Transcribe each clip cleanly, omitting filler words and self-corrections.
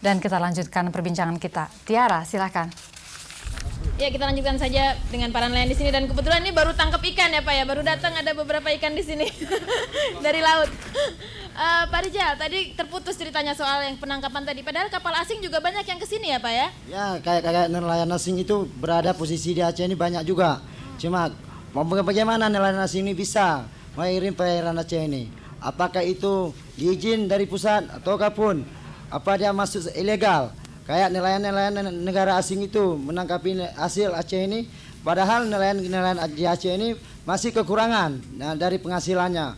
Dan kita lanjutkan perbincangan kita. Tiara, silakan. Ya, kita lanjutkan saja dengan para nelayan di sini, dan kebetulan ini baru tangkap ikan ya Pak ya, baru datang ada beberapa ikan di sini dari laut. Pak Rijal, tadi terputus ceritanya soal yang penangkapan tadi, padahal kapal asing juga banyak yang ke sini ya Pak ya? Ya, kayak nelayan asing itu berada posisi di Aceh ini banyak juga. Cuma bagaimana nelayan asing ini bisa mengirim perairan Aceh ini? Apakah itu diizin dari pusat ataukah pun apa dia masuk ilegal? Kayak nelayan-nelayan negara asing itu menangkapi hasil Aceh ini, padahal nelayan-nelayan di Aceh ini masih kekurangan dari penghasilannya.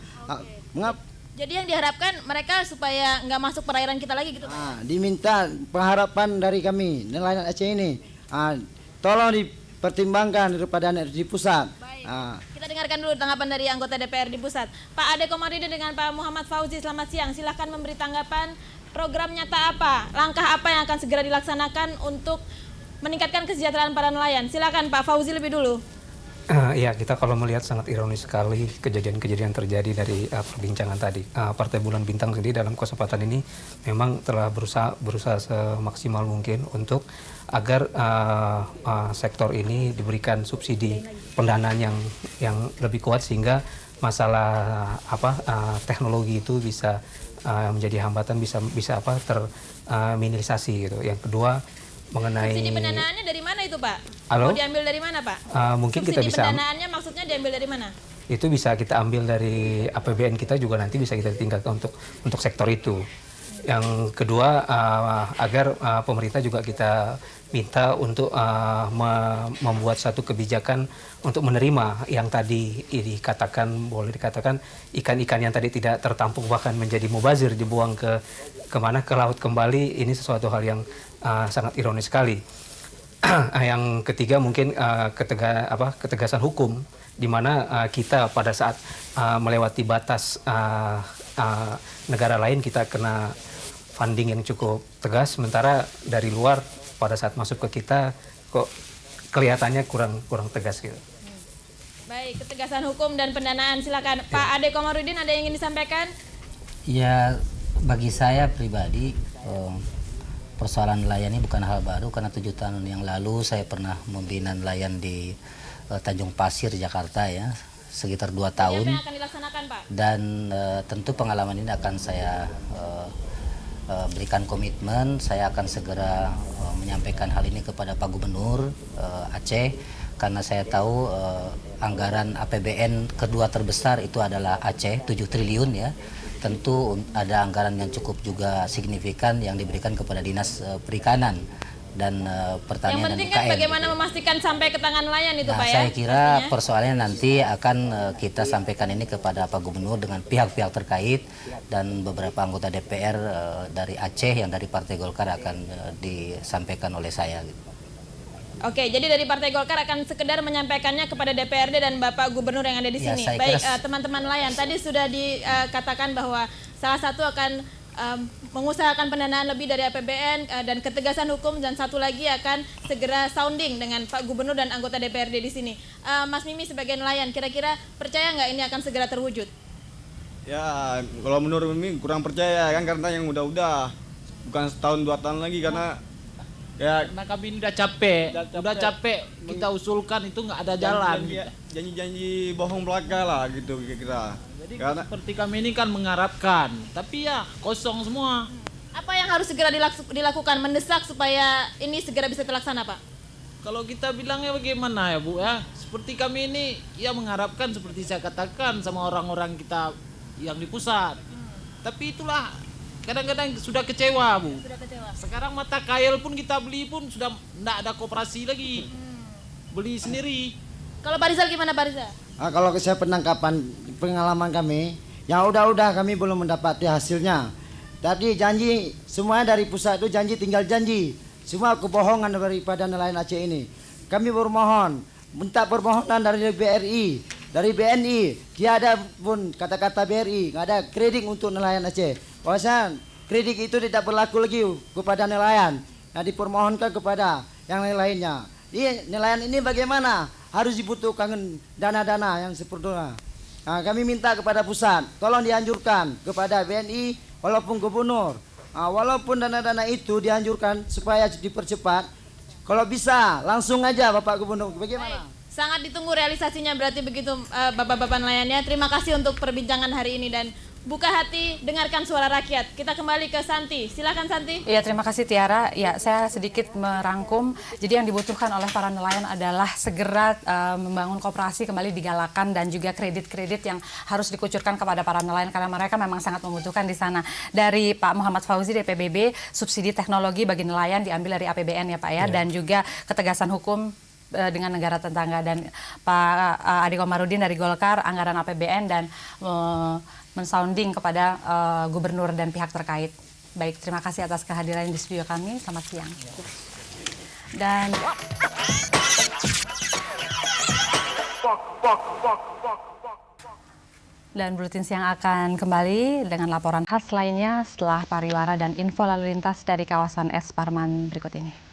Mengapa? Jadi yang diharapkan mereka supaya nggak masuk perairan kita lagi gitu Pak? Diminta pengharapan dari kami nelayan Aceh ini, tolong dipertimbangkan daripada di pusat. Baik. Kita dengarkan dulu tanggapan dari anggota DPR di pusat. Pak Ade Komarudin dengan Pak Muhammad Fauzi, selamat siang. Silahkan memberi tanggapan. Program nyata apa? Langkah apa yang akan segera dilaksanakan untuk meningkatkan kesejahteraan para nelayan? Silakan Pak Fauzi lebih dulu. Ya, kita kalau melihat sangat ironis sekali kejadian-kejadian terjadi dari perbincangan tadi. Partai Bulan Bintang sendiri dalam kesempatan ini memang telah berusaha semaksimal mungkin untuk agar sektor ini diberikan subsidi pendanaan yang lebih kuat, sehingga masalah teknologi itu bisa menjadi hambatan, bisa terminimalisasi gitu. Yang kedua, mengenai subsidi pendanaannya dari mana itu Pak? Halo? Mau diambil dari mana Pak? Mungkin subsidi kita bisa pendanaannya maksudnya diambil dari mana? Itu bisa kita ambil dari APBN kita, juga nanti bisa kita tingkatkan untuk sektor itu. Yang kedua, agar pemerintah juga kita minta untuk membuat satu kebijakan untuk menerima yang tadi boleh dikatakan ikan-ikan yang tadi tidak tertampung bahkan menjadi mubazir, dibuang ke laut kembali. Ini sesuatu hal yang sangat ironis sekali. Yang ketiga mungkin ketegasan hukum, di mana kita pada saat melewati batas negara lain kita kena funding yang cukup tegas, sementara dari luar pada saat masuk ke kita kok kelihatannya kurang tegas gitu. Baik, ketegasan hukum dan pendanaan, silakan Pak Ade Komarudin, ada yang ingin disampaikan? Ya, bagi saya pribadi persoalan nelayan ini bukan hal baru, karena 7 tahun yang lalu saya pernah membina nelayan di Tanjung Pasir, Jakarta ya, sekitar 2 tahun. Apa yang akan dilaksanakan Pak? Dan tentu pengalaman ini akan saya berikan komitmen. Saya akan segera menyampaikan hal ini kepada Pak Gubernur Aceh, karena saya tahu anggaran APBN kedua terbesar itu adalah Aceh, 7 triliun ya. Tentu ada anggaran yang cukup juga signifikan yang diberikan kepada Dinas Perikanan dan Pertanian dan UKM. Yang penting kan bagaimana memastikan sampai ke tangan nelayan itu Pak ya? Saya kira persoalannya nanti akan kita sampaikan ini kepada Pak Gubernur dengan pihak-pihak terkait, dan beberapa anggota DPR dari Aceh yang dari Partai Golkar akan disampaikan oleh saya gitu. Oke, jadi dari Partai Golkar akan sekedar menyampaikannya kepada DPRD dan Bapak Gubernur yang ada di sini. Baik, teman-teman nelayan, tadi sudah dikatakan bahwa salah satu akan mengusahakan pendanaan lebih dari APBN dan ketegasan hukum, dan satu lagi akan segera sounding dengan Pak Gubernur dan anggota DPRD di sini. Mas Mimi sebagai nelayan, kira-kira percaya nggak ini akan segera terwujud? Ya, kalau menurut Mimi kurang percaya kan, karena yang udah bukan setahun 2 tahun lagi, karena karena kami ini udah capek kita usulkan itu nggak ada jalan. Janji-janji bohong belaka lah gitu kira-kira. Jadi seperti kami ini kan mengharapkan, tapi ya kosong semua. Apa yang harus segera dilakukan, mendesak supaya ini segera bisa terlaksana Pak? Kalau kita bilangnya bagaimana ya Bu ya, seperti kami ini ya mengharapkan seperti saya katakan sama orang-orang kita yang di pusat. Tapi itulah kadang-kadang sudah kecewa Bu. Sudah kecewa. Sekarang mata kail pun kita beli pun sudah tidak ada koperasi lagi. Beli sendiri. Kalau Pak Rizal gimana Pak Rizal? Kalau saya penangkapan, pengalaman kami, yang udah kami belum mendapati hasilnya. Tadi janji semuanya dari pusat itu tinggal janji. Semua kebohongan daripada nelayan Aceh ini. Kami bermohon, minta permohonan dari BRI, dari BNI. Tiada pun kata-kata BRI, nggak ada kredit untuk nelayan Aceh. Bahwasan kredit itu tidak berlaku lagi kepada nelayan. Nah, dipermohonkan kepada yang lain-lainnya. Nelayan ini bagaimana? Harus dibutuhkan dana-dana yang seperti itu. Nah, kami minta kepada pusat, tolong dianjurkan kepada BNI walaupun gubernur. Walaupun dana-dana itu dianjurkan supaya dipercepat, kalau bisa langsung aja Bapak Gubernur. Bagaimana? Sangat ditunggu realisasinya berarti begitu Bapak-bapak nelayannya. Terima kasih untuk perbincangan hari ini dan buka hati, dengarkan suara rakyat. Kita kembali ke Santi. Silakan Santi. Iya, terima kasih Tiara. Ya, saya sedikit merangkum. Jadi yang dibutuhkan oleh para nelayan adalah segera membangun koperasi kembali digalakan dan juga kredit-kredit yang harus dikucurkan kepada para nelayan karena mereka memang sangat membutuhkan di sana. Dari Pak Muhammad Fauzi dari PBB, subsidi teknologi bagi nelayan diambil dari APBN ya Pak ya, dan juga ketegasan hukum dengan negara tetangga, dan Pak Adi Komarudin dari Golkar anggaran APBN dan mensounding kepada gubernur dan pihak terkait. Baik, terima kasih atas kehadiran di studio kami. Selamat siang. Dan Buletin Siang akan kembali dengan laporan khas lainnya setelah pariwara dan info lalu lintas dari kawasan Es Parman berikut ini.